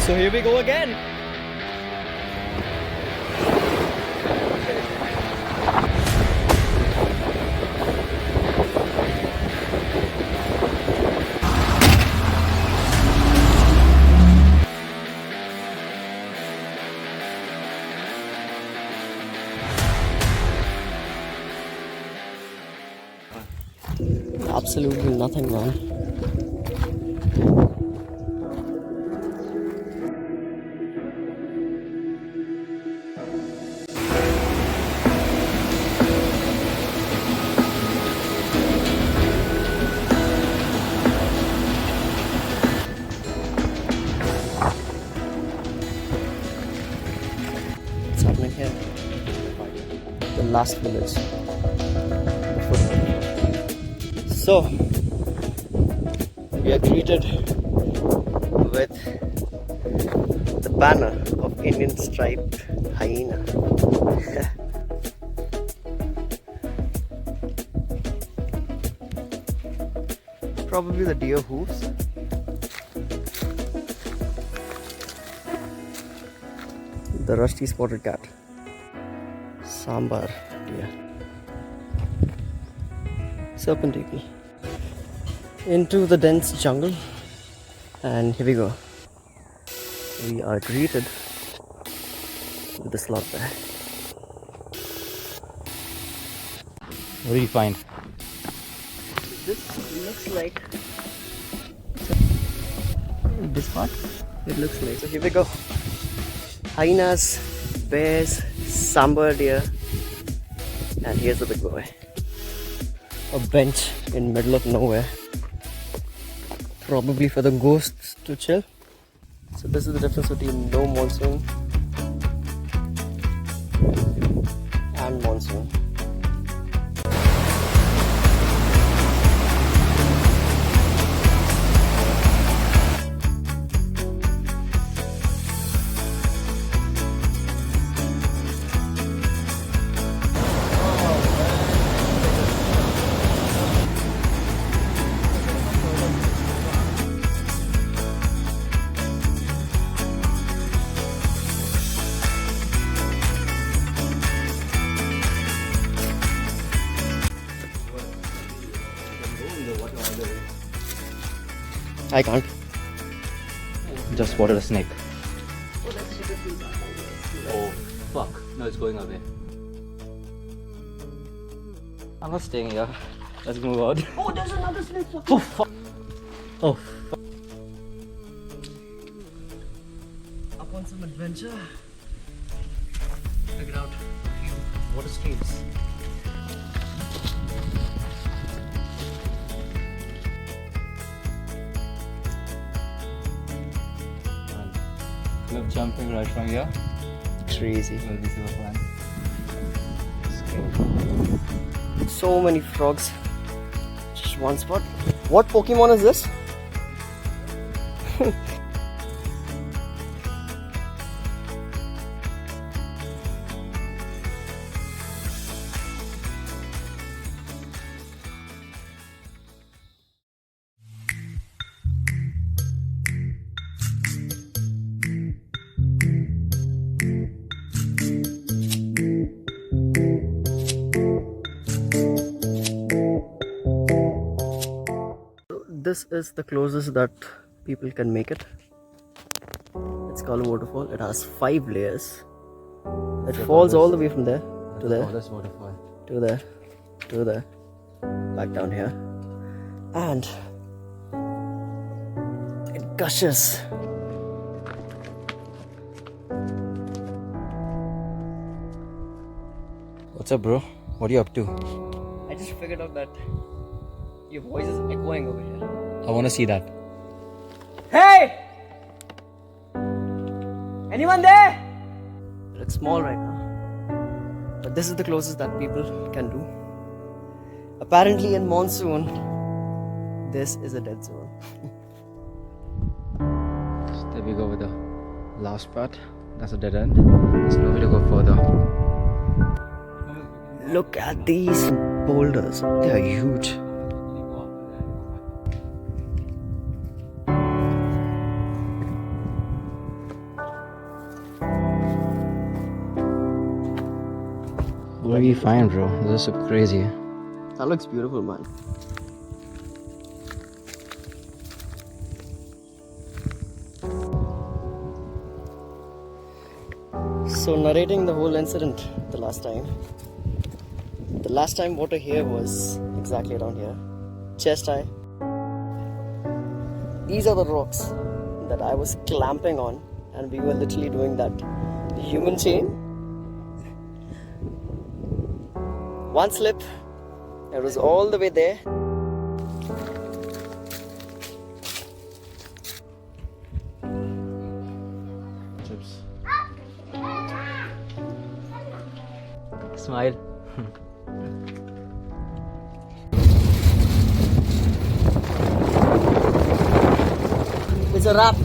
So here we go again. Absolutely nothing, man. What's happening here? The last village. So, we are greeted with the banner of Indian striped hyena. Probably the deer hooves. The rusty spotted cat. Sambar deer. Serpent eagle. Into the dense jungle, and here we go. We are greeted with the slot bear. What do you find? This looks like this part. It looks like. So here we go. Hyenas, bears, sambar deer, and here's the big boy. A bench in middle of nowhere. Probably for the ghosts to chill. So this is the difference between no monsoon and monsoon. I can't. Just spotted a snake. Oh fuck. No, it's going away. I'm not staying here. Let's move out. Oh, there's another snake. Oh fuck. Oh fuck. Up on some adventure. Figured out a few water streams. Love jumping right from here. Crazy. Will be super fun. So many frogs. Just one spot. What Pokemon is this? This is the closest that people can make it. It's Kalu waterfall. It has 5 layers. It falls all the way from there to there, Tallest waterfall. to there, to there, back down here, and it gushes. What's up, bro? What are you up to? I just figured out that your voice is echoing over here. I want to see that. Hey! Anyone there? It's small right now, but this is the closest that people can do. Apparently in monsoon, this is a dead zone. So there we go with the last part. That's a dead end. There's no way to go further. Look at these boulders. They are huge. gonna be fine, bro. This is so crazy. That looks beautiful, man. So narrating the whole incident the last time water here was exactly around here, chest high. These are the rocks that I was clamping on, and we were literally doing that human chain. One slip, it was all the way there. Chips. Smile. It's a wrap.